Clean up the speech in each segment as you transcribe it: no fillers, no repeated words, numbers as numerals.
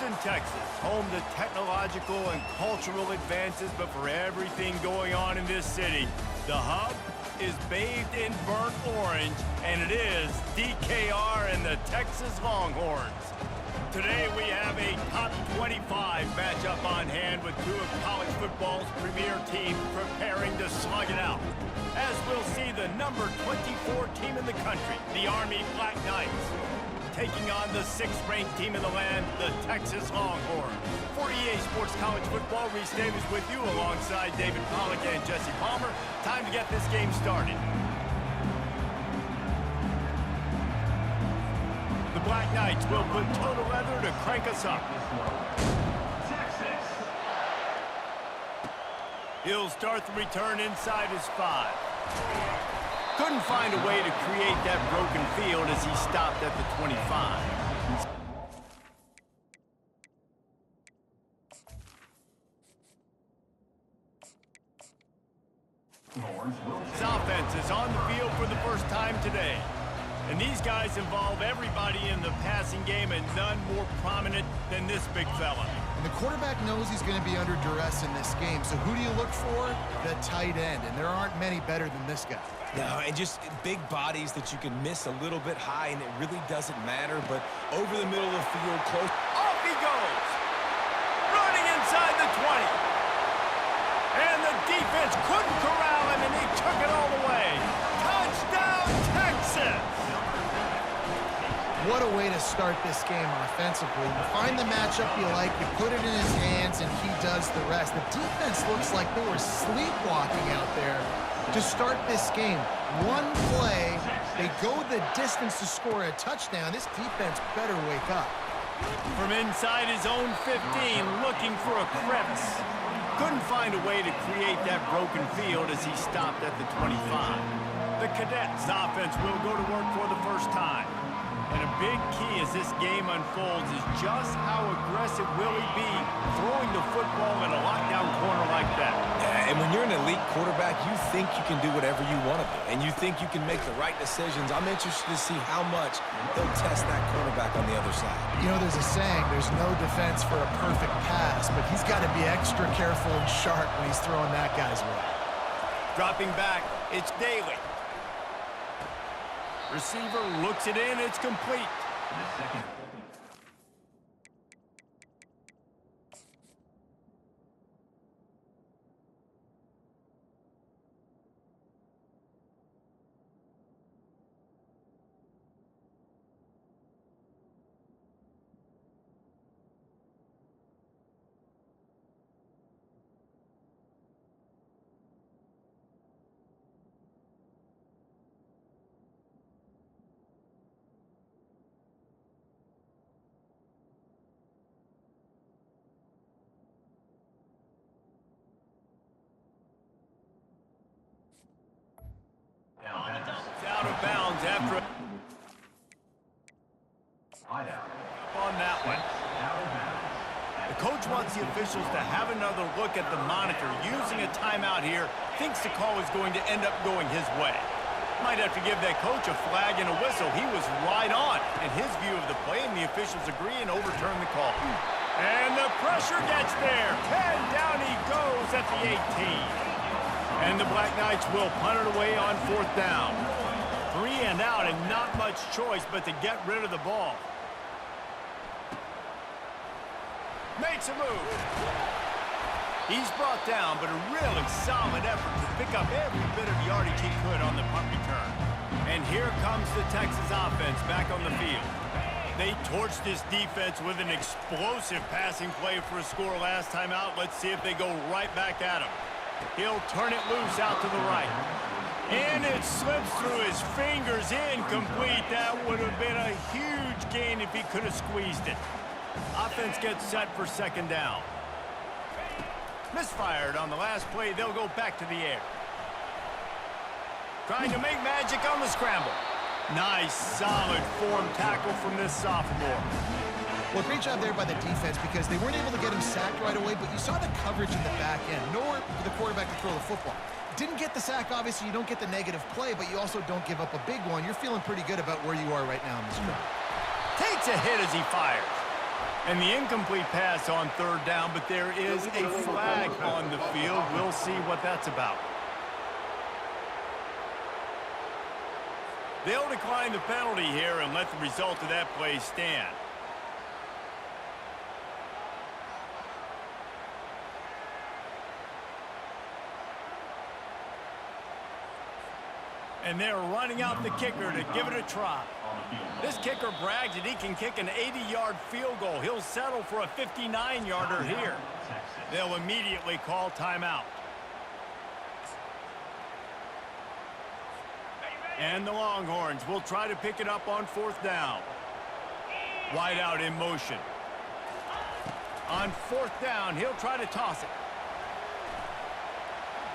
Houston, Texas, home to technological and cultural advances, but for everything going on in this city, the hub is bathed in burnt orange, and it is DKR and the Texas Longhorns. Today we have a top 25 matchup on hand with two of college football's premier teams preparing to slug it out. As we'll see the number 24 team in the country, the Army Black Knights, taking on the 6th-ranked team in the land, the Texas Longhorns. For EA Sports College Football, Reese Davis with you alongside David Pollack and Jesse Palmer. Time to get this game started. The Black Knights will put total leather to crank us up. He'll start the return inside his 5. Couldn't find a way to create that broken field as he stopped at the 25. His offense is on the field for the first time today. And these guys involve everybody in the passing game, and none more prominent than this big fella. And the quarterback knows he's going to be under duress in this game. So who do you look for? The tight end. And there aren't many better than this guy. No, and just big bodies that you can miss a little bit high, and it really doesn't matter. But over the middle of the field, close. Off he goes! Running inside the 20. And the defense couldn't corral him, and he took it all the way. Touchdown, Texas! What a way to start this game offensively. You find the matchup you like, you put it in his hands, and he does the rest. The defense looks like they were sleepwalking out there to start this game. One play, they go the distance to score a touchdown. This defense better wake up. From inside his own 15, looking for a crevice. Couldn't find a way to create that broken field as he stopped at the 25. The Cadets offense will go to work for the first time. And a big key as this game unfolds is just how aggressive will he be throwing the football in a lockdown corner like that. Yeah, and when you're an elite quarterback, you think you can do whatever you want to do, and you think you can make the right decisions. I'm interested to see how much he'll test that quarterback on the other side. You know, there's a saying, there's no defense for a perfect pass, but he's got to be extra careful and sharp when he's throwing that guy's way. Dropping back, it's Daly. Receiver looks it in, it's complete. Out of bounds after on that one. The coach wants the officials to have another look at the monitor. Using a timeout here, thinks the call is going to end up going his way. Might have to give that coach a flag and a whistle. He was right on in his view of the play, and the officials agree and overturn the call. And the pressure gets there. And down he goes at the 18. And the Black Knights will punt it away on 4th down. 3 and out, and not much choice but to get rid of the ball. Makes a move. He's brought down, but a really solid effort to pick up every bit of yardage he could on the punt return. And here comes the Texas offense back on the field. They torched this defense with an explosive passing play for a score last time out. Let's see if they go right back at him. He'll turn it loose out to the right. And it slips through his fingers, incomplete. That would have been a huge gain if he could have squeezed it. Offense gets set for 2nd down. Misfired on the last play. They'll go back to the air. Trying to make magic on the scramble. Nice, solid form tackle from this sophomore. Well, great job there by the defense because they weren't able to get him sacked right away, but you saw the coverage in the back end. Nowhere for the quarterback to throw the football. Didn't get the sack, obviously. You don't get the negative play, but you also don't give up a big one. You're feeling pretty good about where you are right now in this drive. Takes a hit as he fires. And the incomplete pass on third down, but there is a flag on the field. We'll see what that's about. They'll decline the penalty here and let the result of that play stand. And they're running out the kicker to give it a try. This kicker brags that he can kick an 80-yard field goal. He'll settle for a 59-yarder here. They'll immediately call timeout. And the Longhorns will try to pick it up on fourth down. Wide out in motion. On fourth down, he'll try to toss it.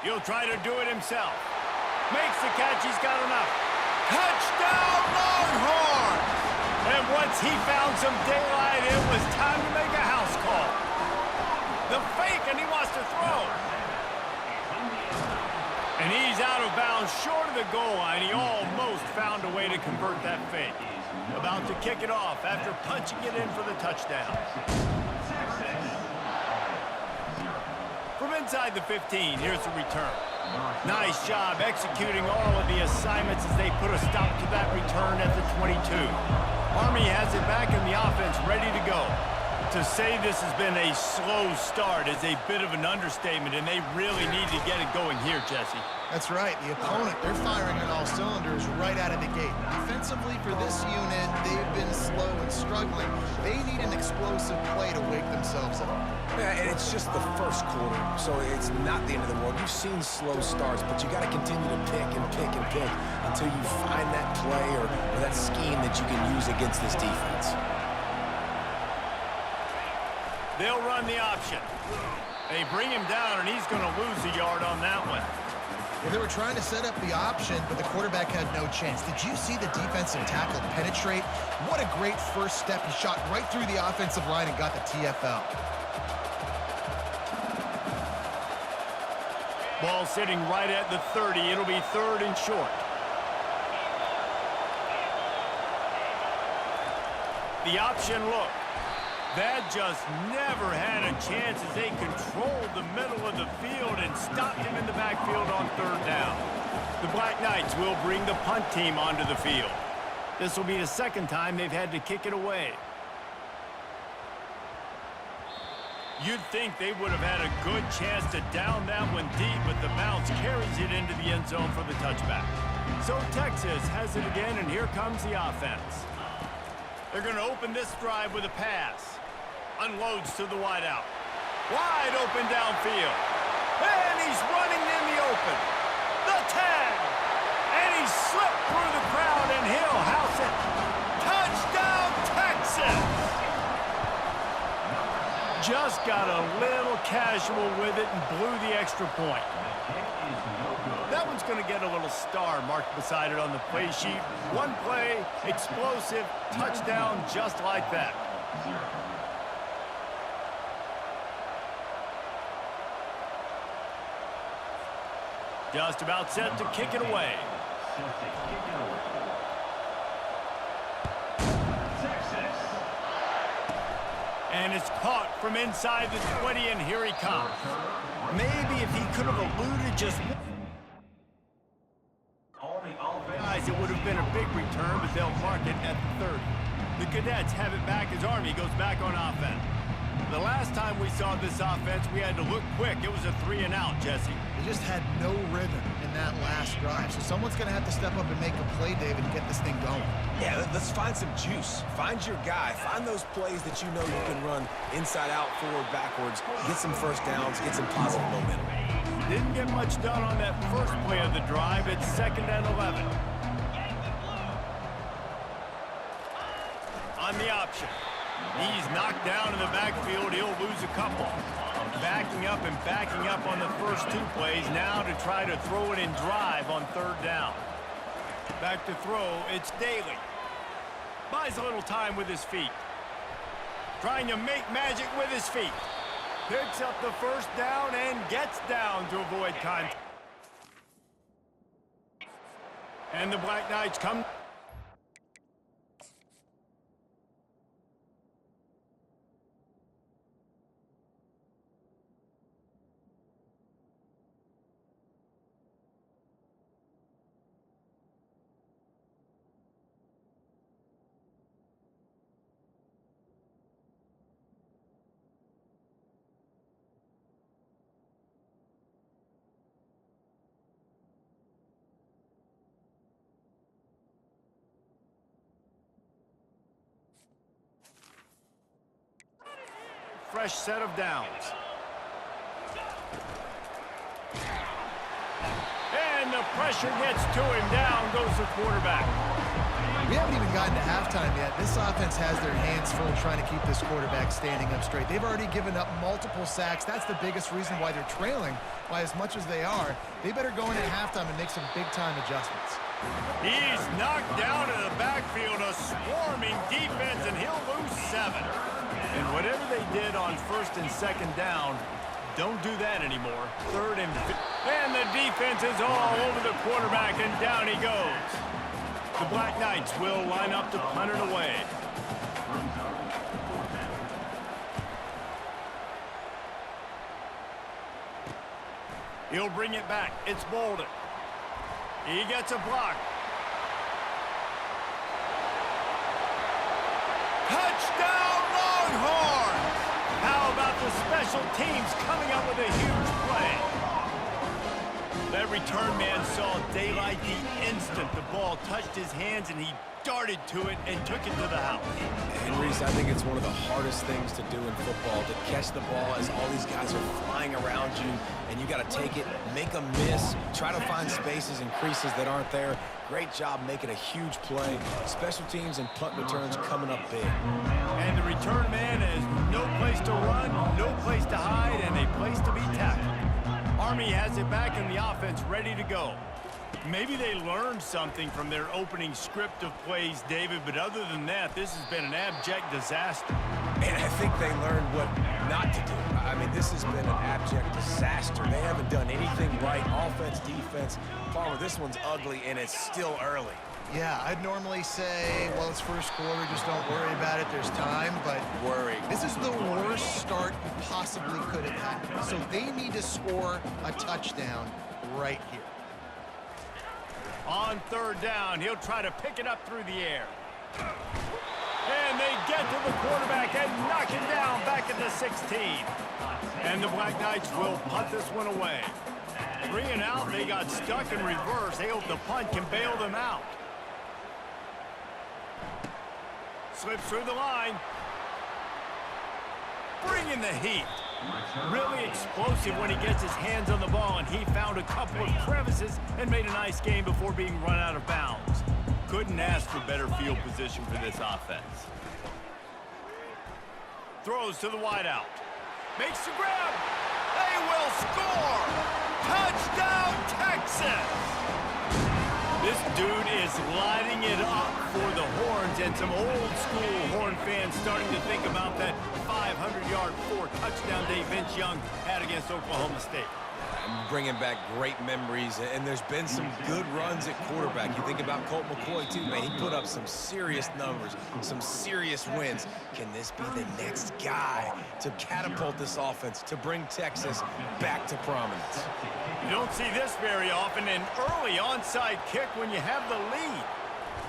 He'll try to do it himself. Makes the catch, he's got enough. Touchdown, Longhorns! And once he found some daylight, it was time to make a house call. The fake, and he wants to throw. And he's out of bounds, short of the goal line. He almost found a way to convert that fake. About to kick it off after punching it in for the touchdown. From inside the 15, here's the return. Nice job executing all of the assignments as they put a stop to that return at the 22. Army has it back in the offense, ready to go. To say this has been a slow start is a bit of an understatement, and they really need to get it going here, Jesse. That's right. The opponent, they're firing on all cylinders right out of the gate. Defensively for this unit, they've been slow and struggling. They need an explosive play to wake themselves up. Yeah, and it's just the first quarter, so it's not the end of the world. You've seen slow starts, but you got to continue to pick and pick and pick until you find that play or that scheme that you can use against this defense. They'll run the option. They bring him down, and he's going to lose a yard on that one. Well, they were trying to set up the option, but the quarterback had no chance. Did you see the defensive tackle penetrate? What a great first step. He shot right through the offensive line and got the TFL. Ball sitting right at the 30. It'll be third and short. The option look. That just never had a chance as they controlled the middle of the field and stopped him in the backfield on third down. The Black Knights will bring the punt team onto the field. This will be the second time they've had to kick it away. You'd think they would have had a good chance to down that one deep, but the bounce carries it into the end zone for the touchback. So Texas has it again, and here comes the offense. They're going to open this drive with a pass. Unloads to the wideout. Wide open downfield. And he's running in the open. The 10. And he slipped through the crowd, and he'll house it. Touchdown, Texas! Just got a little casual with it and blew the extra point. That one's going to get a little star marked beside it on the play sheet. One play, explosive, touchdown just like that. Just about set to kick it away. And it's caught from inside the 20, and here he comes. Maybe if he could have eluded just guys, it would have been a big return, but they'll mark it at the 30. The Cadets have it back as Army goes back on offense. The last time we saw this offense, we had to look quick. It was a 3-and-out, Jesse. They just had no rhythm in that last drive. So someone's going to have to step up and make a play, David, and get this thing going. Yeah, let's find some juice. Find your guy. Find those plays that you know you can run inside out, forward, backwards. Get some first downs. Get some positive momentum. Didn't get much done on that first play of the drive. It's 2nd and 11. On the option. He's knocked down in the backfield. He'll lose a couple. Backing up and backing up on the first two plays now to try to throw it in drive on third down. Back to throw, it's Daly. Buys a little time with his feet. Trying to make magic with his feet. Picks up the first down and gets down to avoid contact. And the Black Knights come. fresh set of downs. And the pressure gets to him. Down goes the quarterback. We haven't even gotten to halftime yet. This offense has their hands full trying to keep this quarterback standing up straight. They've already given up multiple sacks. That's the biggest reason why they're trailing by as much as they are. They better go in at halftime and make some big-time adjustments. He's knocked down in the backfield, a swarming defense, and he'll lose 7. And whatever they did on first and second down, don't do that anymore. Third and 5. And the defense is all over the quarterback, and down he goes. The Black Knights will line up to punt it away. He'll bring it back. It's Bolden. He gets a block. Touchdown, Longhorns! How about the special teams coming up with a huge play? That return man saw daylight the instant the ball touched his hands, and he darted to it and took it to the house. And Reese, I think it's one of the hardest things to do in football, to catch the ball as all these guys are flying around you, and you got to take it, make them miss, try to find spaces and creases that aren't there. Great job making a huge play. Special teams and punt returns coming up big. And the return man has no place to run, no place to hide, and a place to be tackled. Army has it back in the offense ready to go. Maybe they learned something from their opening script of plays, David, but other than that, this has been an abject disaster. And I think they learned what not to do. I mean, this has been an abject disaster. They haven't done anything right, offense, defense. Palmer, this one's ugly, and it's still early. Yeah, I'd normally say, well, it's first quarter, just don't worry about it, there's time, but this is the worst start you possibly could have had. So they need to score a touchdown right here. On third down, he'll try to pick it up through the air. And they get to the quarterback and knock him down back at the 16. And the Black Knights will punt this one away. 3 and out, they got stuck in reverse. They hope the punt can bail them out. Slips through the line. Bringing the heat. Really explosive when he gets his hands on the ball, and he found a couple of crevices and made a nice game before being run out of bounds. Couldn't ask for better field position for this offense. Throws to the wideout. Makes the grab. They will score. Touchdown, Texas! This dude is lighting it up for the Horns, and some old-school Horn fans starting to think about that 500-yard, 4-touchdown day Vince Young had against Oklahoma State. I'm bringing back great memories, and there's been some good runs at quarterback. You think about Colt McCoy, too, man. He put up some serious numbers, some serious wins. Can this be the next guy to catapult this offense, to bring Texas back to prominence? You don't see this very often, an early onside kick when you have the lead.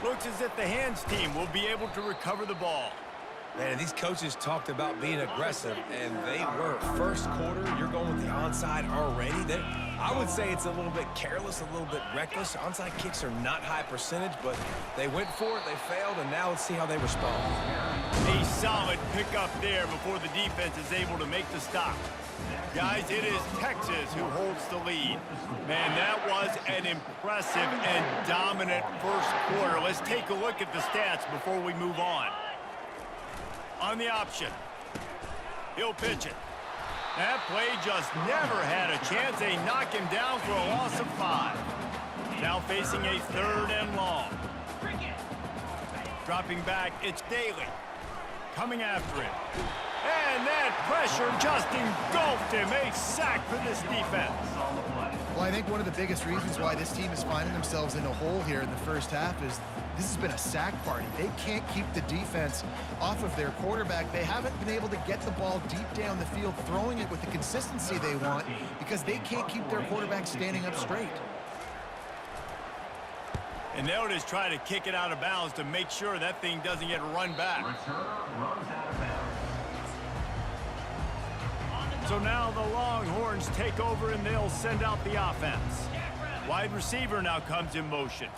Looks as if the hands team will be able to recover the ball. Man, these coaches talked about being aggressive, and they were. First quarter, you're going with the onside already. I would say it's a little bit careless, a little bit reckless. Onside kicks are not high percentage, but they went for it, they failed, and now let's see how they respond. A solid pickup there before the defense is able to make the stop. Guys, it is Texas who holds the lead. Man, that was an impressive and dominant first quarter. Let's take a look at the stats before we move on. On the option, he'll pitch it. That play just never had a chance. They knock him down for a loss of 5. Now facing a 3rd and long. Dropping back, it's Daly. Coming after him. And that pressure just engulfed him. A sack for this defense. Well, I think one of the biggest reasons why this team is finding themselves in a hole here in the first half is this has been a sack party. They can't keep the defense off of their quarterback. They haven't been able to get the ball deep down the field, throwing it with the consistency they want because they can't keep their quarterback standing up straight. And they'll just try to kick it out of bounds to make sure that thing doesn't get run back. So now the Longhorns take over and they'll send out the offense. Wide receiver now comes in motion.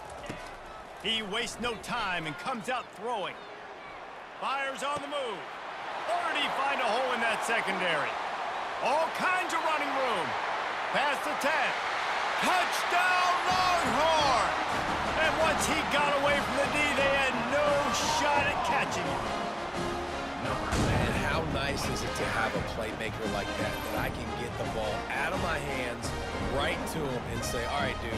He wastes no time and comes out throwing. Fires on the move. Or did he find a hole in that secondary? All kinds of running room. Past the 10. Touchdown, Longhorns! And once he got away from the D, they had no shot at catching him. Man, how nice is it to have a playmaker like that I can get the ball out of my hands, right to him, and say, all right, dude,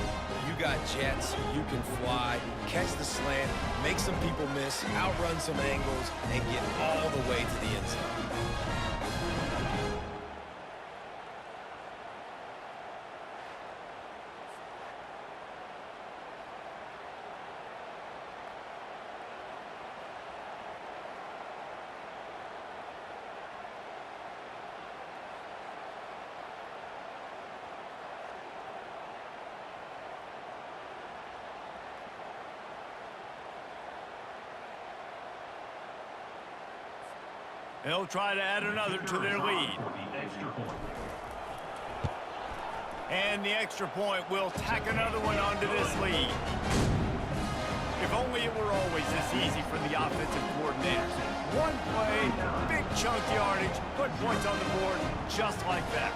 you got jets, you can fly, catch the slant, make some people miss, outrun some angles, and get all the way to the end zone. They'll try to add another to their lead. And the extra point will tack another one onto this lead. If only it were always this easy for the offensive coordinators. One play, big chunk yardage, put points on the board just like that.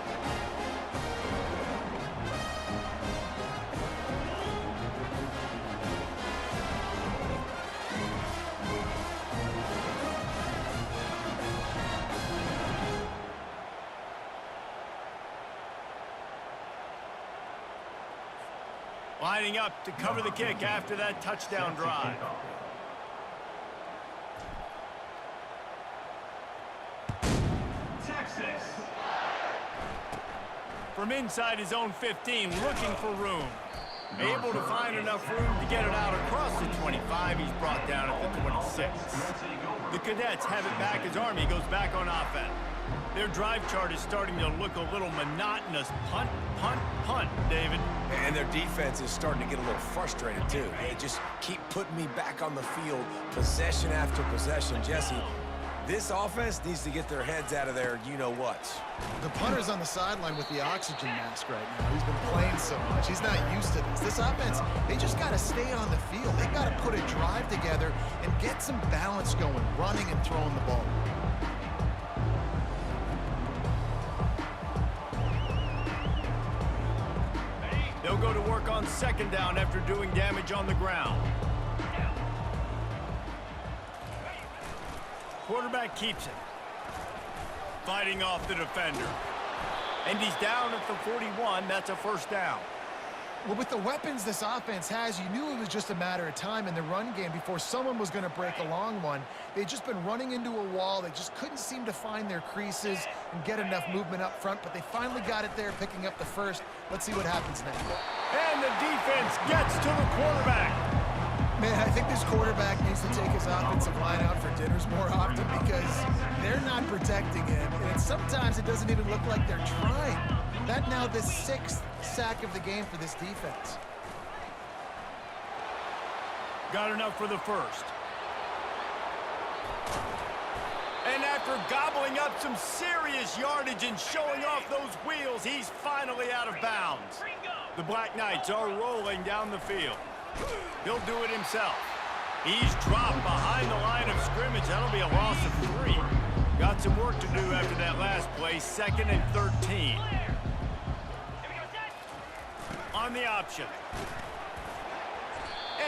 Lining up to cover the kick after that touchdown drive. Texas. From inside his own 15, looking for room. Able to find enough room to get it out across the 25. He's brought down at the 26. The Cadets have it back as Army goes back on offense. Their drive chart is starting to look a little monotonous. Punt, punt, punt, David. And their defense is starting to get a little frustrated, too. They just keep putting me back on the field, possession after possession. Jesse, this offense needs to get their heads out of their you-know-whats. The punter's on the sideline with the oxygen mask right now. He's been playing so much. He's not used to this. This offense, they just got to stay on the field. They got to put a drive together and get some balance going, running and throwing the ball. They'll go to work on second down after doing damage on the ground. Quarterback keeps it. Fighting off the defender. And he's down at the 41. That's a first down. Well, with the weapons this offense has, you knew it was just a matter of time in the run game before someone was going to break a long one. They'd just been running into a wall. They just couldn't seem to find their creases and get enough movement up front, but they finally got it there, picking up the first. Let's see what happens next. And the defense gets to the quarterback. Man, I think this quarterback needs to take his offensive line out for dinners more often because they're not protecting him, and sometimes it doesn't even look like they're trying. That now the 6th sack of the game for this defense. Got enough for the first. And after gobbling up some serious yardage and showing off those wheels, he's finally out of bounds. The Black Knights are rolling down the field. He'll do it himself. He's dropped behind the line of scrimmage. That'll be a loss of 3. Got some work to do after that last play. 2nd and 13. On the option.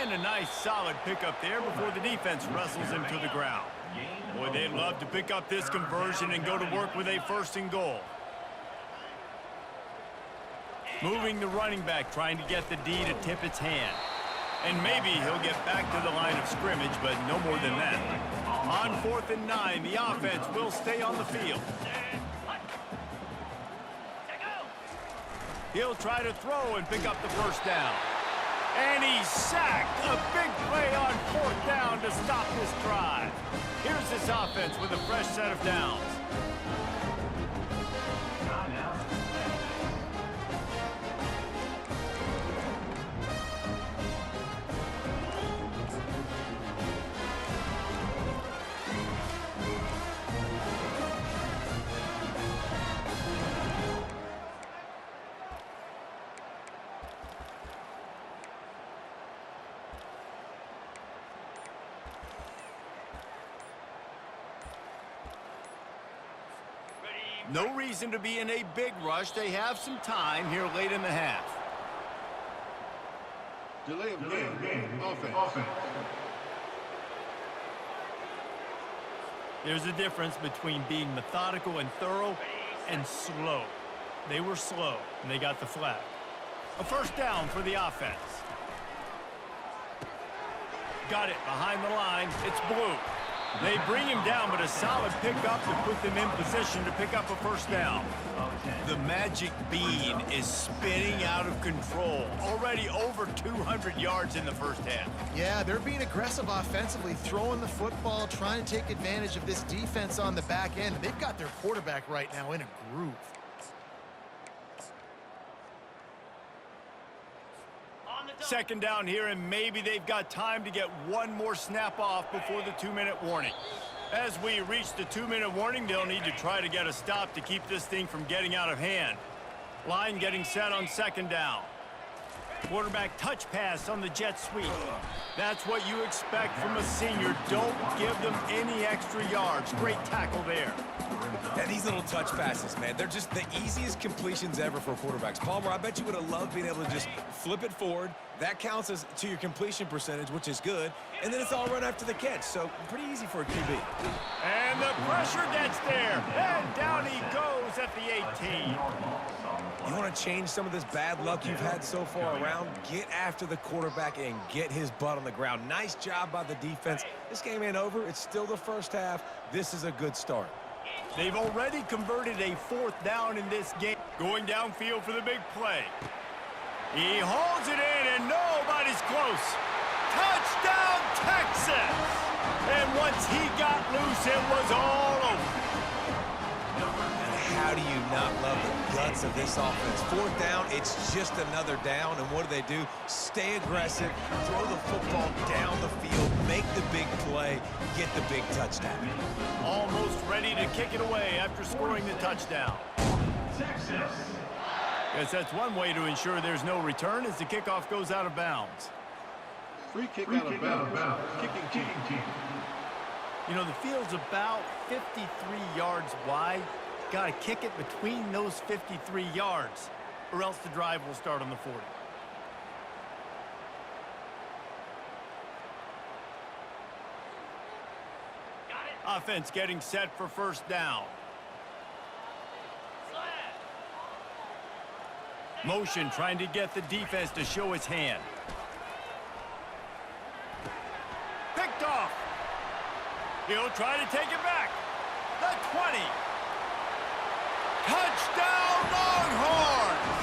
And a nice solid pickup there before the defense wrestles him to the ground. Boy, they'd love to pick up this conversion and go to work with a 1st and goal. Moving the running back, trying to get the D to tip its hand. And maybe he'll get back to the line of scrimmage, but no more than that. On 4th and 9, the offense will stay on the field. He'll try to throw and pick up the first down. And he's sacked. A big play on 4th down to stop this drive. Here's this offense with a fresh set of downs. No reason to be in a big rush. They have some time here late in the half. Delay of game. Offense. There's a difference between being methodical and thorough and slow. They were slow, and they got the flag. A first down for the offense. Got it behind the line. It's blue. They bring him down, but a solid pickup to put them in position to pick up a first down. The magic bean is spinning out of control. Already over 200 yards in the first half. Yeah, they're being aggressive offensively, throwing the football, trying to take advantage of this defense on the back end. They've got their quarterback right now in a groove. Second down here, and maybe they've got time to get one more snap off before the 2-minute warning. As we reach the 2-minute warning, they'll need to try to get a stop to keep this thing from getting out of hand. Line getting set on second down. Quarterback touch pass on the jet sweep. That's what you expect from a senior. Don't give them any extra yards. Great tackle there. Yeah, these little touch passes, man, they're just the easiest completions ever for quarterbacks. Palmer, I bet you would have loved being able to just flip it forward. That counts as to your completion percentage, which is good. And then it's all run after the catch, so pretty easy for a QB. And the pressure gets there. And down he goes at the 18. You want to change some of this bad luck you've had so far around? Get after the quarterback and get his butt on the ground. Nice job by the defense. This game ain't over. It's still the first half. This is a good start. They've already converted a fourth down in this game. Going downfield for the big play. He hauls it in, and nobody's close. Touchdown, Texas! And once he got loose, it was all over. And how do you not love the guts of this offense? Fourth down, it's just another down, and what do? Stay aggressive, throw the football down the field, make the big play, get the big touchdown. Almost ready to kick it away after scoring the touchdown. Texas. Guess that's one way to ensure there's no return as the kickoff goes out of bounds. Free kick out of bounds. Kicking team. You know, the field's about 53 yards wide. Got to kick it between those 53 yards, or else the drive will start on the 40. Offense getting set for first down. Motion trying to get the defense to show its hand. Picked off. He'll try to take it back. The 20. Touchdown, Longhorns!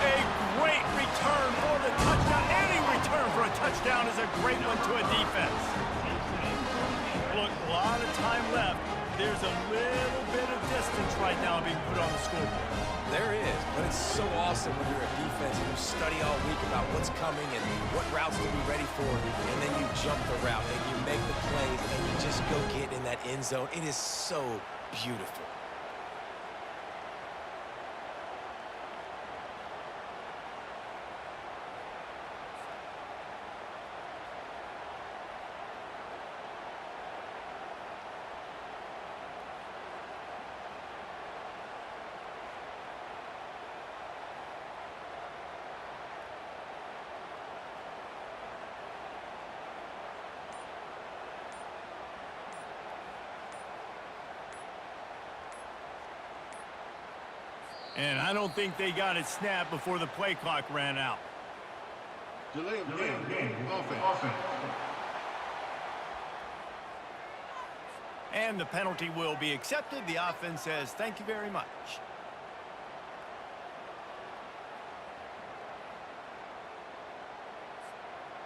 A great return for the touchdown. Any return for a touchdown is a great one to a defense. Look, a lot of time left. There's a little bit of distance right now being put on the scoreboard. There is, but it's so awesome when you're a defense and you study all week about what's coming and what routes to be ready for, and then you jump the route and you make the plays and you just go get in that end zone. It is so beautiful. And I don't think they got it snapped before the play clock ran out. Delay of game. Offense. And the penalty will be accepted. The offense says, thank you very much.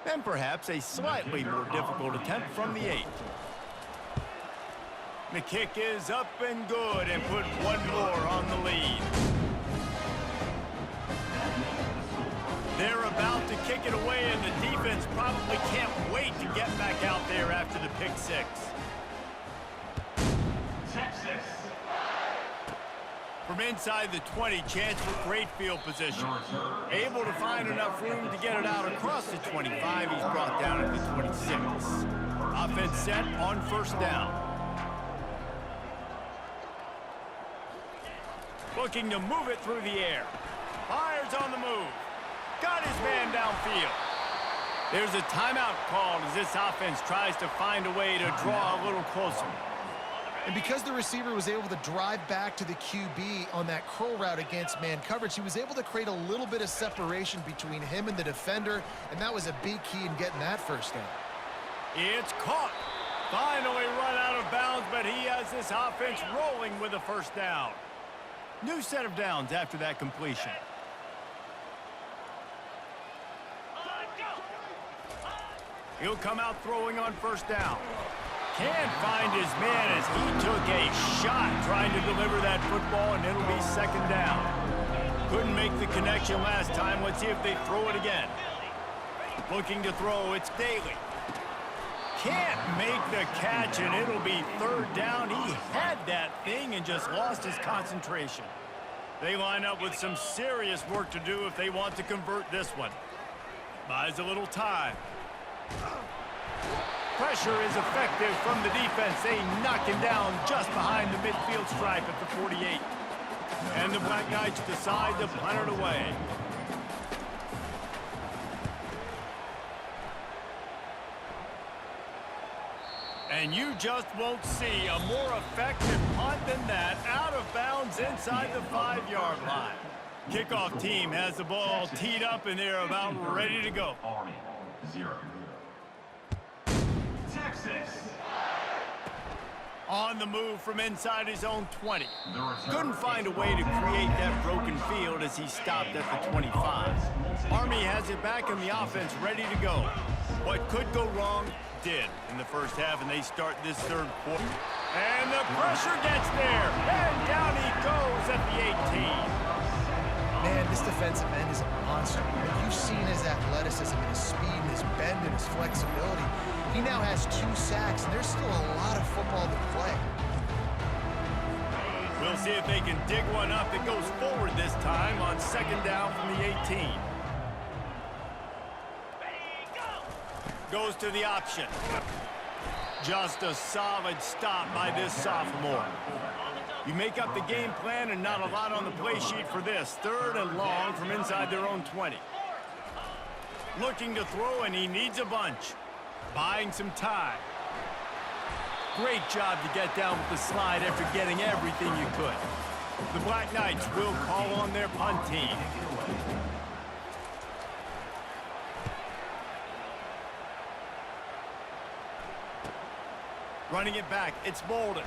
And perhaps a slightly more difficult attempt from the 8. The kick is up and good, and put one more on the lead. They're about to kick it away, and the defense probably can't wait to get back out there after the pick 6. Texas. From inside the 20, chance for great field position. Able to find enough room to get it out across the 25. He's brought down at the 26. Offense set on first down. Looking to move it through the air. Fires on the move. Got his man downfield. There's a timeout called as this offense tries to find a way to draw a little closer. And because the receiver was able to drive back to the QB on that curl route against man coverage, he was able to create a little bit of separation between him and the defender, and that was a big key in getting that first down. It's caught. Finally run out of bounds, but he has this offense rolling with a first down. New set of downs after that completion. He'll come out throwing on first down. Can't find his man as he took a shot trying to deliver that football, and it'll be second down. Couldn't make the connection last time. Let's see if they throw it again. Looking to throw, it's Daly. Can't make the catch, and it'll be third down. He had that thing and just lost his concentration. They line up with some serious work to do if they want to convert this one. Buys a little time. Pressure is effective from the defense. They knock him down just behind the midfield stripe at the 48. And the Black Knights decide to punt it away. And you just won't see a more effective punt than that, out of bounds inside the 5-yard line. Kickoff team has the ball teed up, and they're about ready to go. Army, 0. Texas. On the move from inside his own 20. Couldn't find a way to create that broken field as he stopped at the 25. Army has it back in the offense, ready to go. What could go wrong did in the first half, and they start this third quarter. And the pressure gets there, and down he goes at the 18. Man, this defensive end is a monster. And you've seen his athleticism, and his speed, and his bend, and his flexibility. He now has 2 sacks, and there's still a lot of football to play. We'll see if they can dig one up that goes forward this time on second down from the 18. Goes to the option. Just a solid stop by this sophomore. You make up the game plan and not a lot on the play sheet for this. Third and long from inside their own 20. Looking to throw, and he needs a bunch. Buying some time. Great job to get down with the slide after getting everything you could. The Black Knights will call on their punt team. Running it back, it's Bolden.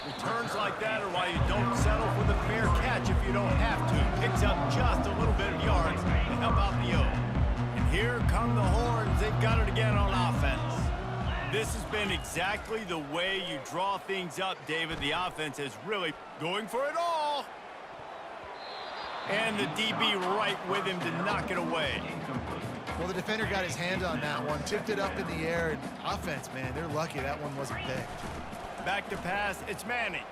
Returns like that are why you don't settle for the fair catch if you don't have to. Picks up just a little bit of yards to help out the O. And here come the horns. They've got it again on offense. This has been exactly the way you draw things up, David. The offense is really going for it all. And the DB right with him to knock it away. Well, the defender got his hand on that one, tipped it up in the air, and offense, man, they're lucky that one wasn't picked. Back to pass, it's Manning.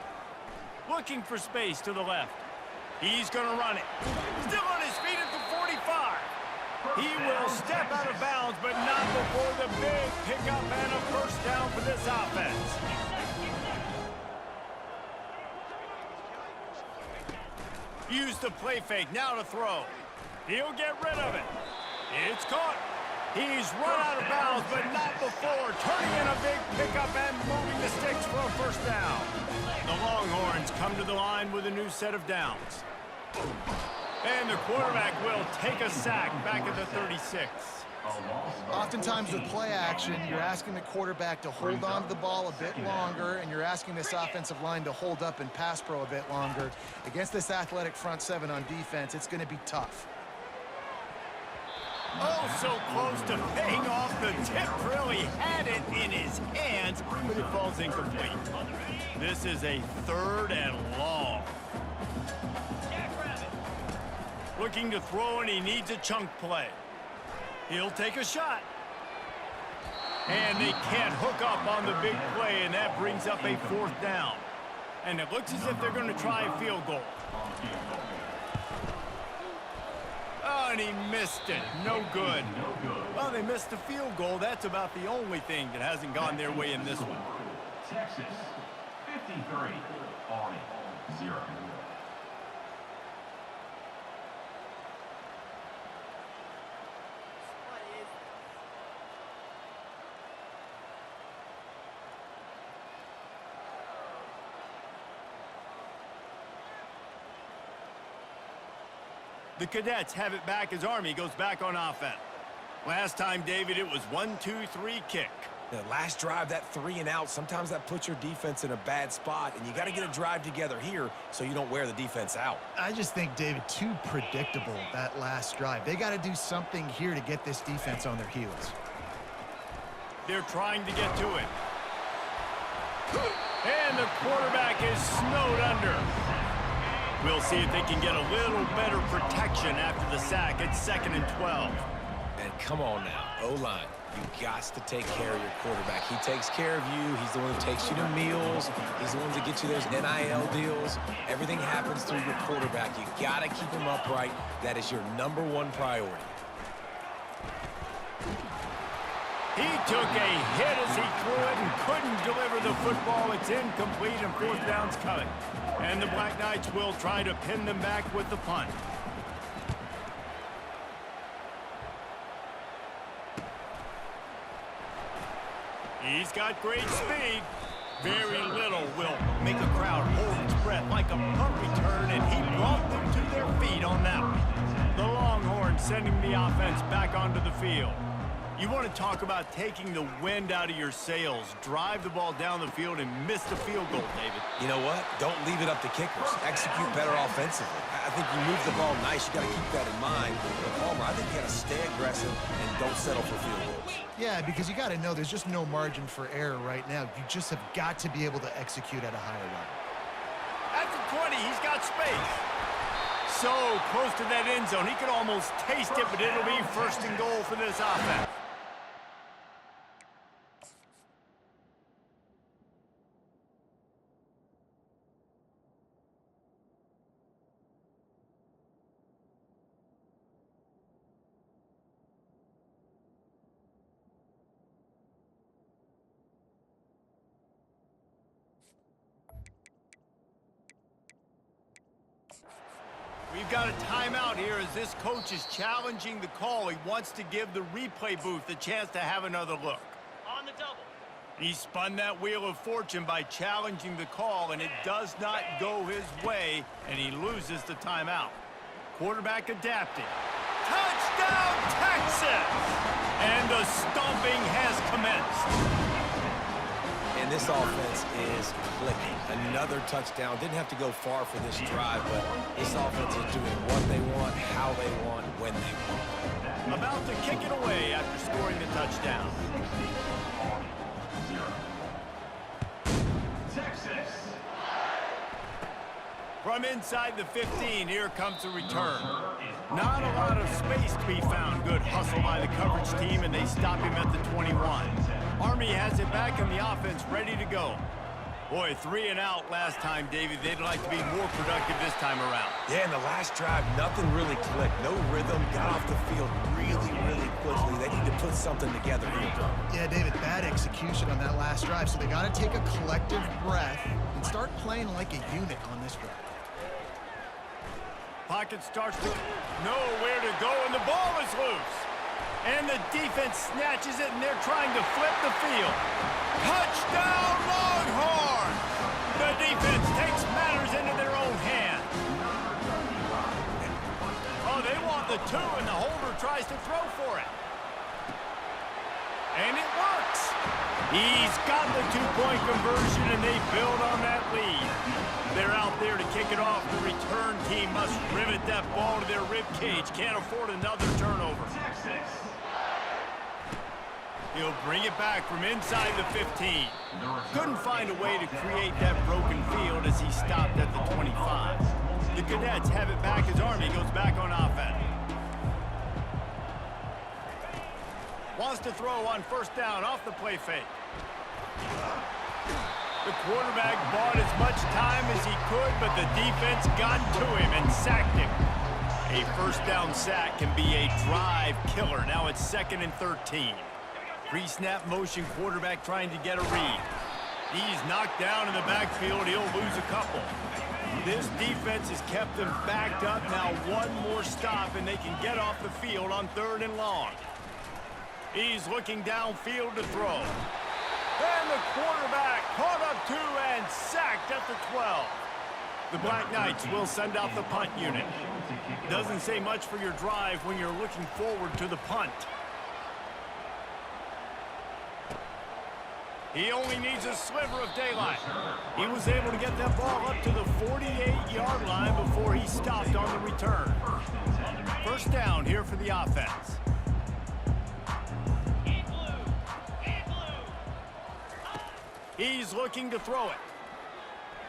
Looking for space to the left. He's going to run it. Still on his feet at the 45. He will step out of bounds, but not before the big pickup and a first down for this offense. Use the play fake, now to throw. He'll get rid of it. It's caught. He's run out of bounds, but not before turning in a big pickup and moving the sticks for a first down. The Longhorns come to the line with a new set of downs. And the quarterback will take a sack back at the 36. Oftentimes with play action, you're asking the quarterback to hold on to the ball a bit longer, and you're asking this offensive line to hold up and pass pro a bit longer. Against this athletic front seven on defense, it's going to be tough. Oh, so close to paying off the tip drill. He had it in his hands, but it falls incomplete. This is a third and long. Looking to throw, and he needs a chunk play. He'll take a shot. And they can't hook up on the big play, and that brings up a fourth down. And it looks as if they're going to try a field goal. Oh, and he missed it. No good. Well, they missed the field goal. That's about the only thing that hasn't gone their way in this one. Texas, 53, Army, 0. The Cadets have it back as Army goes back on offense. Last time, David, it was 1-2-3 kick. The last drive, that 3 and out, sometimes that puts your defense in a bad spot, and you got to get a drive together here so you don't wear the defense out. I just think, David, too predictable, that last drive. They got to do something here to get this defense on their heels. They're trying to get to it. And the quarterback is snowed under. We'll see if they can get a little better protection after the sack. It's 2nd and 12. And come on now, O-line. You got to take care of your quarterback. He takes care of you. He's the one who takes you to meals. He's the one that gets you those NIL deals. Everything happens through your quarterback. You got to keep him upright. That is your #1 priority. He took a hit as he threw it and couldn't deliver the football. It's incomplete and 4th down's coming. And the Black Knights will try to pin them back with the punt. He's got great speed. Very little will make a crowd hold its breath like a punt return, and he brought them to their feet on that one. The Longhorns sending the offense back onto the field. You want to talk about taking the wind out of your sails. Drive the ball down the field and miss the field goal, David. You know what? Don't leave it up to kickers. Execute better offensively. I think you move the ball nice. You got to keep that in mind. But Palmer, I think you got to stay aggressive and don't settle for field goals. Yeah, because you got to know there's just no margin for error right now. You just have got to be able to execute at a higher level. At the 20, he's got space. So close to that end zone, he could almost taste it, but it'll be 1st and goal for this offense. We've got a timeout here as this coach is challenging the call. He wants to give the replay booth a chance to have another look. On the double. He spun that wheel of fortune by challenging the call, and it does not go his way, and he loses the timeout. Quarterback adapting. Touchdown, Texas! And the stomping has commenced. And this offense is clicking. Another touchdown. Didn't have to go far for this drive, but this offense is doing what they want, how they want, when they want. About to kick it away after scoring the touchdown. Texas. From inside the 15, here comes the return. Not a lot of space to be found. Good hustle by the coverage team, and they stop him at the 21. Army has it back in the offense, ready to go. Boy, 3 and out last time, David. They'd like to be more productive this time around. Yeah, in the last drive, nothing really clicked. No rhythm. Got off the field really, really quickly. They need to put something together here. Yeah, David, bad execution on that last drive, so they got to take a collective breath and start playing like a unit on this drive. Pocket starts to nowhere to go, and the ball is loose. And the defense snatches it, and they're trying to flip the field. Touchdown, Longhorns! The defense takes matters into their own hands. Oh, they want the 2, and the holder tries to throw for it. And it works. He's got the 2-point conversion, and they build on that lead. They're out there to kick it off. The return team must rivet that ball to their rib cage. Can't afford another turnover. He'll bring it back from inside the 15. Couldn't find a way to create that broken field as he stopped at the 25. The Cadets have it back as Army goes back on offense. Wants to throw on 1st down off the play fake. The quarterback bought as much time as he could, but the defense got to him and sacked him. A 1st down sack can be a drive killer. Now it's 2nd and 13. Pre-snap motion quarterback trying to get a read. He's knocked down in the backfield. He'll lose a couple. This defense has kept them backed up. Now one more stop, and they can get off the field on 3rd and long. He's looking downfield to throw. And the quarterback caught up 2 and sacked at the 12. The Black Knights will send out the punt unit. Doesn't say much for your drive when you're looking forward to the punt. He only needs a sliver of daylight. He was able to get that ball up to the 48-yard line before he stopped on the return. First down here for the offense. He's looking to throw it.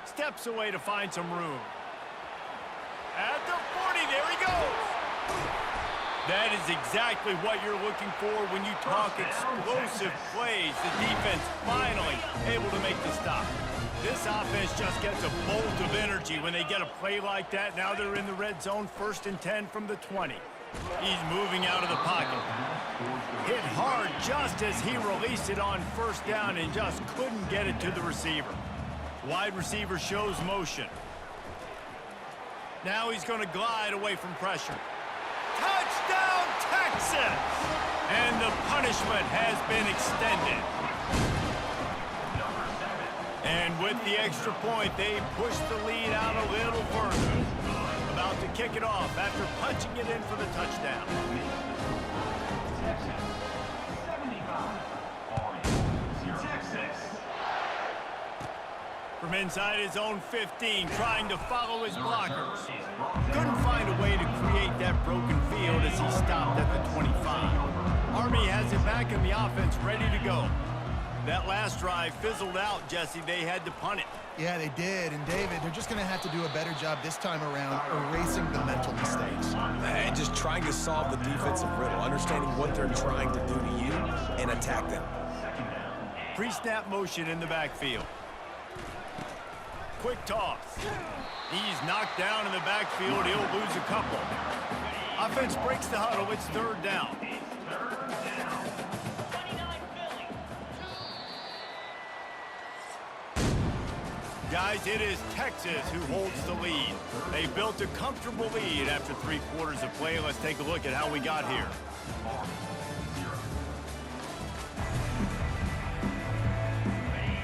Steps away to find some room. At the 40, there he goes. That is exactly what you're looking for when you talk explosive plays. The defense finally able to make the stop. This offense just gets a bolt of energy when they get a play like that. Now they're in the red zone, 1st and 10 from the 20. He's moving out of the pocket. Hit hard just as he released it on 1st down and just couldn't get it to the receiver. Wide receiver shows motion. Now he's going to glide away from pressure. Touchdown, Texas! And the punishment has been extended. And with the extra point, they push the lead out a little further. About to kick it off after punching it in for the touchdown. From inside his own 15, trying to follow his blockers. Couldn't find a way to create that broken field as he stopped at the 25. Army has it back in the offense, ready to go. That last drive fizzled out, Jesse. They had to punt it. Yeah, they did. And David, they're just going to have to do a better job this time around erasing the mental mistakes. And just trying to solve the defensive riddle, understanding what they're trying to do to you and attack them. Pre-snap motion in the backfield. Quick toss. He's knocked down in the backfield. He'll lose a couple. Offense breaks the huddle. It's 3rd down. Guys, it is Texas who holds the lead. They built a comfortable lead after 3 quarters of play. Let's take a look at how we got here.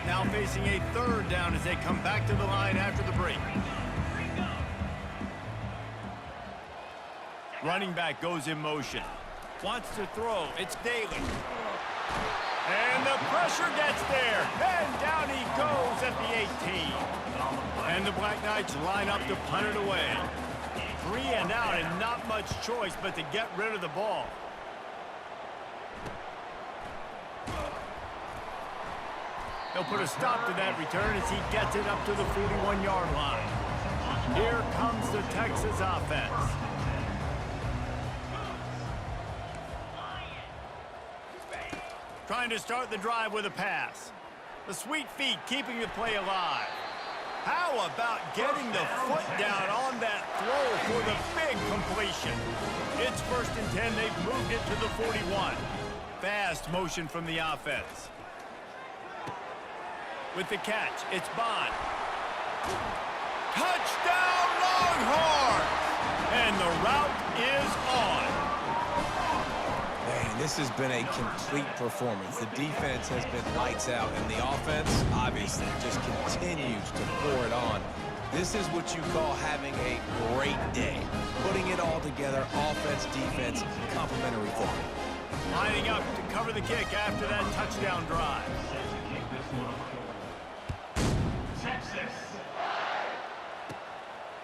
Now facing a 3rd down as they come back to the line after the break. Running back goes in motion. Wants to throw. It's Daly. And the pressure gets there. And down he goes at the 18. And the Black Knights line up to punt it away. 3 and out and not much choice but to get rid of the ball. They'll put a stop to that return as he gets it up to the 41-yard line. Here comes the Texas offense. Trying to start the drive with a pass. The sweet feet keeping the play alive. How about getting the foot down on that throw for the big completion? It's 1st and 10. They've moved it to the 41. Fast motion from the offense. With the catch, it's Bond. Touchdown, Longhorns! And the route is on. Man, this has been a complete performance. The defense has been lights out, and the offense, obviously, just continues to pour it on. This is what you call having a great day. Putting it all together, offense, defense, complementary football. Lining up to cover the kick after that touchdown drive.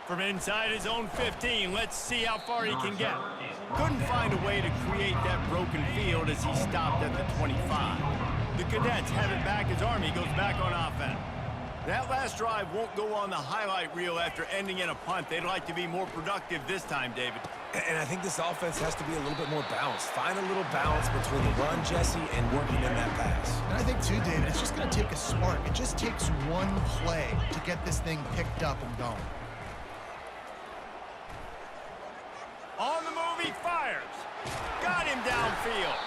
From inside his own 15, let's see how far he can get. Couldn't find a way to create that broken field as he stopped at the 25. The Cadets have it back as Army goes back on offense. That last drive won't go on the highlight reel after ending in a punt. They'd like to be more productive this time, David. And I think this offense has to be a little bit more balanced. Find a little balance between the run, Jesse, and working in that pass. And I think, too, David, it's just going to take a spark. It just takes one play to get this thing picked up and going. On the move, he fires. Got him downfield.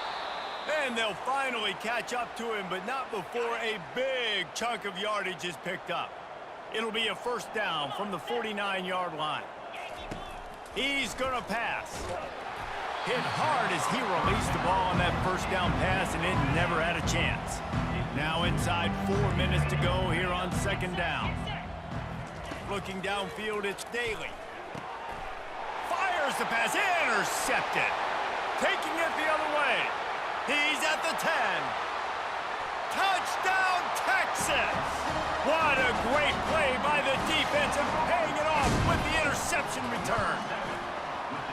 And they'll finally catch up to him, but not before a big chunk of yardage is picked up. It'll be a 1st down from the 49-yard line. He's going to pass. Hit hard as he released the ball on that 1st down pass, and it never had a chance. Now inside 4 minutes to go here on 2nd down. Looking downfield, it's Daly. Fires the pass, intercepted. Taking it the other way. He's at the 10. Touchdown, Texas! What a great play by the defense and paying it off with the interception return.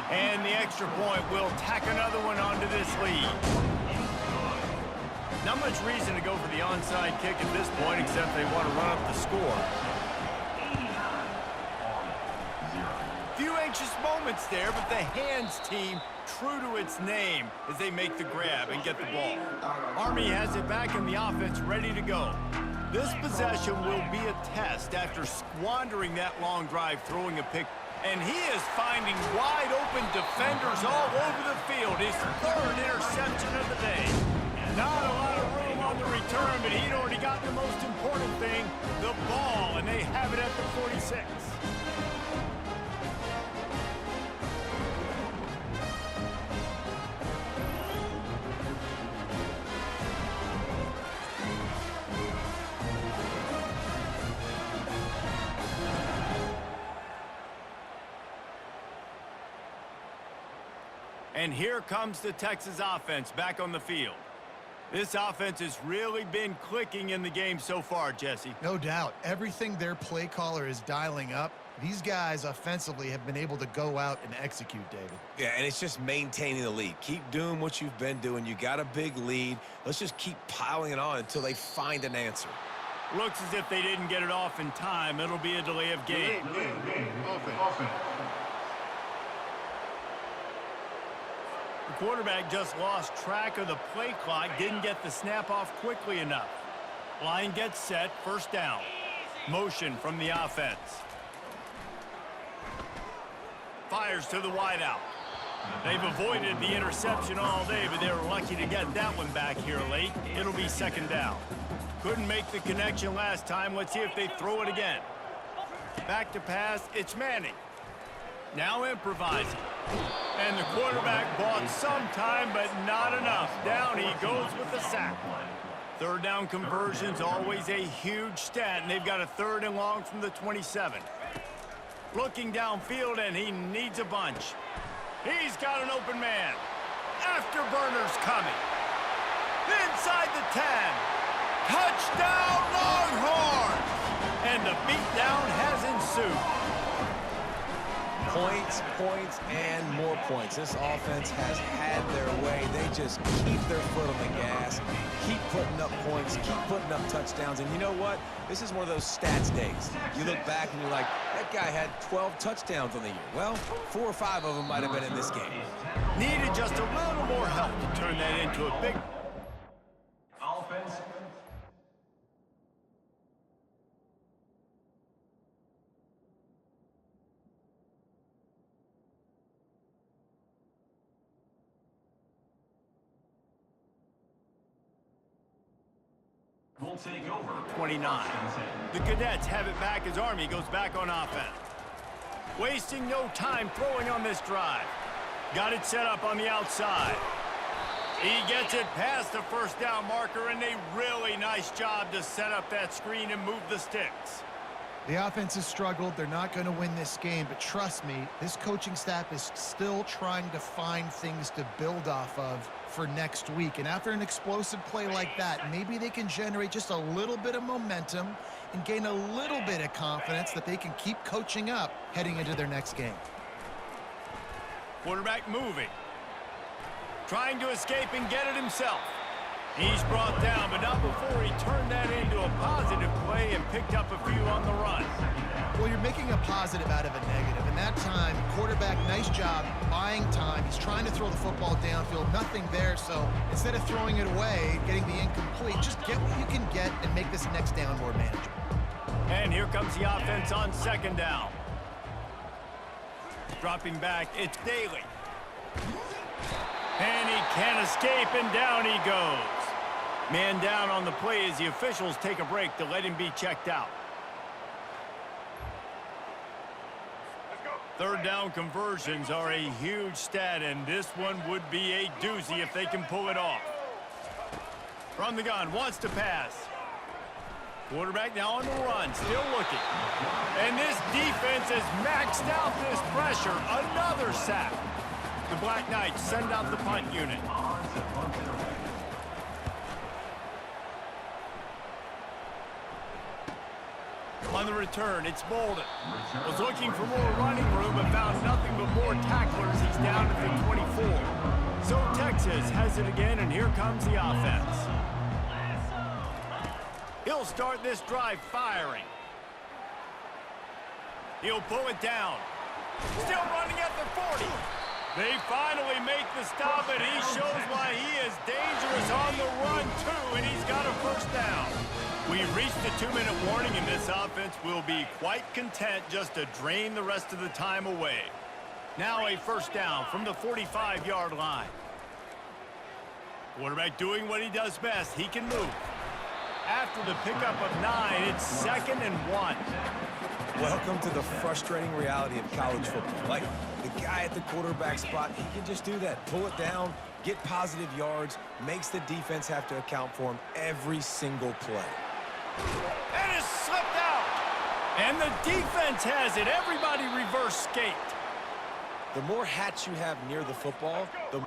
And the extra point will tack another one onto this lead. Not much reason to go for the onside kick at this point, except they want to run up the score. Few anxious moments there, but the hands team true to its name as they make the grab and get the ball. Army has it back in the offense ready to go. This possession will be a test after squandering that long drive throwing a pick. And he is finding wide open defenders all over the field. His third interception of the day. Not a lot of room on the return, but he'd already got the most important thing, the ball, and they have it at the 46. And here comes the Texas offense back on the field. This offense has really been clicking in the game so far, Jesse. No doubt. Everything their play caller is dialing up, these guys offensively have been able to go out and execute, David. Yeah, and it's just maintaining the lead. Keep doing what you've been doing. You got a big lead. Let's just keep piling it on until they find an answer. Looks as if they didn't get it off in time. It'll be a delay of game. Offense. The quarterback just lost track of the play clock, didn't get the snap off quickly enough. Line gets set, first down. Motion from the offense. Fires to the wideout. They've avoided the interception all day, but they were lucky to get that one back here late. It'll be second down. Couldn't make the connection last time. Let's see if they throw it again. Back to pass, it's Manning. Now improvising. And the quarterback bought some time, but not enough. Down he goes with the sack. Third down conversion's always a huge stat, and they've got a third and long from the 27. Looking downfield, and he needs a bunch. He's got an open man. Afterburner's coming. Inside the 10. Touchdown, Longhorns! And the beatdown has ensued. Points, points, and more points. This offense has had their way. They just keep their foot on the gas, keep putting up points, keep putting up touchdowns. And you know what? This is one of those stats days. You look back and you're like, that guy had 12 touchdowns on the year. Well, 4 or 5 of them might have been in this game. Needed just a little more help to turn that into a big Offense. We'll take over. 29. The Cadets have it back as Army goes back on offense. Wasting no time throwing on this drive. Got it set up on the outside. He gets it past the first down marker, and a really nice job to set up that screen and move the sticks. The offense has struggled. They're not going to win this game, but trust me, this coaching staff is still trying to find things to build off of for next week. And after an explosive play like that, maybe they can generate just a little bit of momentum and gain a little bit of confidence that they can keep coaching up heading into their next game. Quarterback moving. Trying to escape and get it himself. He's brought down, but not before he turned that into a positive play and picked up a few on the run. Well, you're making a positive out of a negative. And that time, quarterback, nice job buying time. He's trying to throw the football downfield. Nothing there, so instead of throwing it away, getting the incomplete, just get what you can get and make this next down more manageable. And here comes the offense on second down. Dropping back, it's Daly. And he can't escape, and down he goes. Man down on the play as the officials take a break to let him be checked out. Third down conversions are a huge stat, and this one would be a doozy if they can pull it off. From the gun, wants to pass. Quarterback now on the run, still looking. And this defense has maxed out this pressure. Another sack. The Black Knights send out the punt unit. On the return, it's Bolden. Was looking for more running room but found nothing but more tacklers. He's down at the 24. So Texas has it again, and here comes the offense. He'll start this drive firing. He'll pull it down. Still running at the 40. They finally make the stop, and he shows why he is dangerous on the run, too, and he's got a first down. We've reached the 2-minute warning, and this offense will be quite content just to drain the rest of the time away. Now a first down from the 45-yard line. Quarterback doing what he does best. He can move. After the pickup of 9, it's 2nd and 1. Welcome to the frustrating reality of college football. Like, the guy at the quarterback spot, he can just do that. Pull it down, get positive yards, makes the defense have to account for him every single play. And it's slipped out. And the defense has it. Everybody reverse skate. The more hats you have near the football, the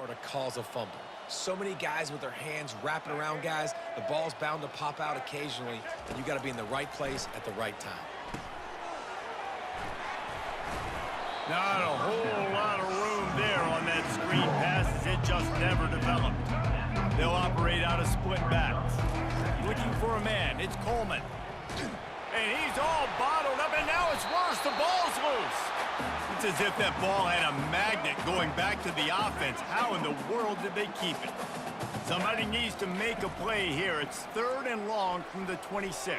to cause a fumble. So many guys with their hands wrapping around guys. The ball's bound to pop out occasionally, and you got to be in the right place at the right time. Not a whole lot of room there on that screen pass, as it just never developed. They'll operate out of split backs. Looking for a man. It's Coleman. And he's all bottled up, and now it's worse. The ball's loose. It's as if that ball had a magnet going back to the offense. How in the world did they keep it? Somebody needs to make a play here. It's 3rd and long from the 26.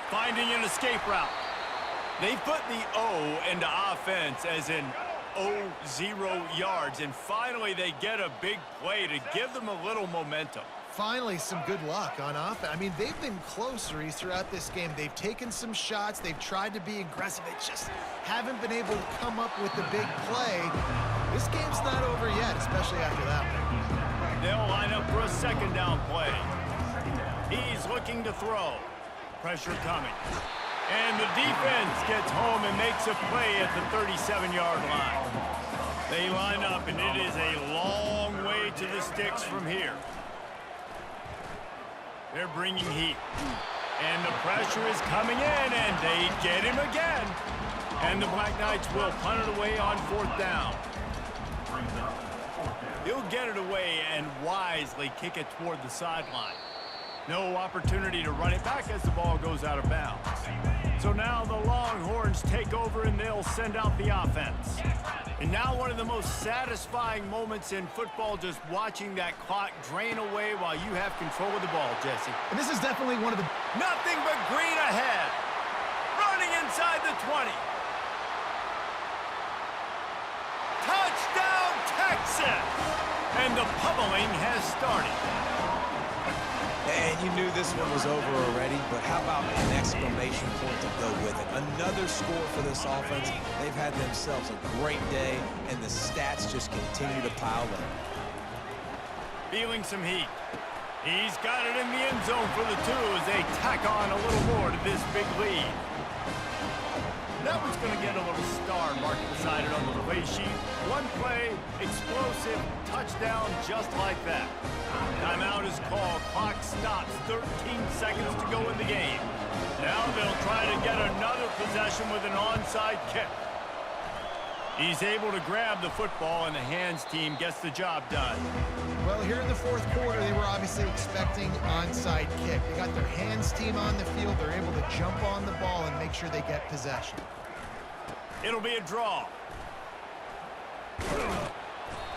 Finding an escape route. They put the O into offense as in 0 yards, and finally they get a big play to give them a little momentum. Finally, some good luck on offense. I mean, they've been closer throughout this game. They've taken some shots. They've tried to be aggressive. They just haven't been able to come up with the big play. This game's not over yet, especially after that one. They'll line up for a 2nd down play. He's looking to throw. Pressure coming. And the defense gets home and makes a play at the 37-yard line. They line up, and it is a long way to the sticks from here. They're bringing heat. And the pressure is coming in, and they get him again. And the Black Knights will punt it away on 4th down. He'll get it away and wisely kick it toward the sideline. No opportunity to run it back as the ball goes out of bounds. So now the Longhorns take over, and they'll send out the offense. And now one of the most satisfying moments in football, just watching that clock drain away while you have control of the ball, Jesse. And this is definitely one of the... Nothing but green ahead. Running inside the 20. Touchdown, Texas! And the pummeling has started. And you knew this one was over already, but how about an exclamation point to go with it? Another score for this offense. They've had themselves a great day, and the stats just continue to pile up. Feeling some heat. He's got it in the end zone for the 2 as they tack on a little more to this big lead. That one's going to get a little star marked beside it on the play sheet. One play, explosive, touchdown just like that. Timeout is called. Clock stops. 13 seconds to go in the game. Now they'll try to get another possession with an onside kick. He's able to grab the football, and the hands team gets the job done. Well, here in the 4th quarter, they were obviously expecting onside kick. They got their hands team on the field. They're able to jump on the ball and make sure they get possession. It'll be a draw.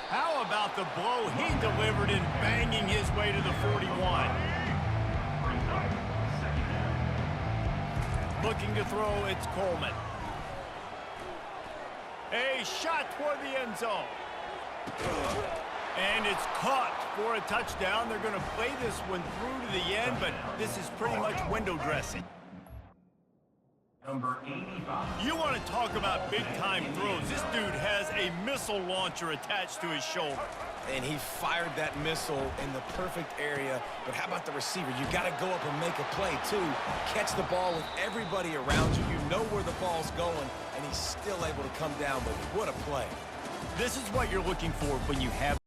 How about the blow he delivered in banging his way to the 41? Looking to throw, it's Coleman. A shot toward the end zone. And it's caught for a touchdown. They're going to play this one through to the end, but this is pretty much window dressing. Number 85. You want to talk about big-time throws. This dude has a missile launcher attached to his shoulder. And he fired that missile in the perfect area. But how about the receiver? You got to go up and make a play, too. Catch the ball with everybody around you. You know where the ball's going, and he's still able to come down with it. What a play. This is what you're looking for when you have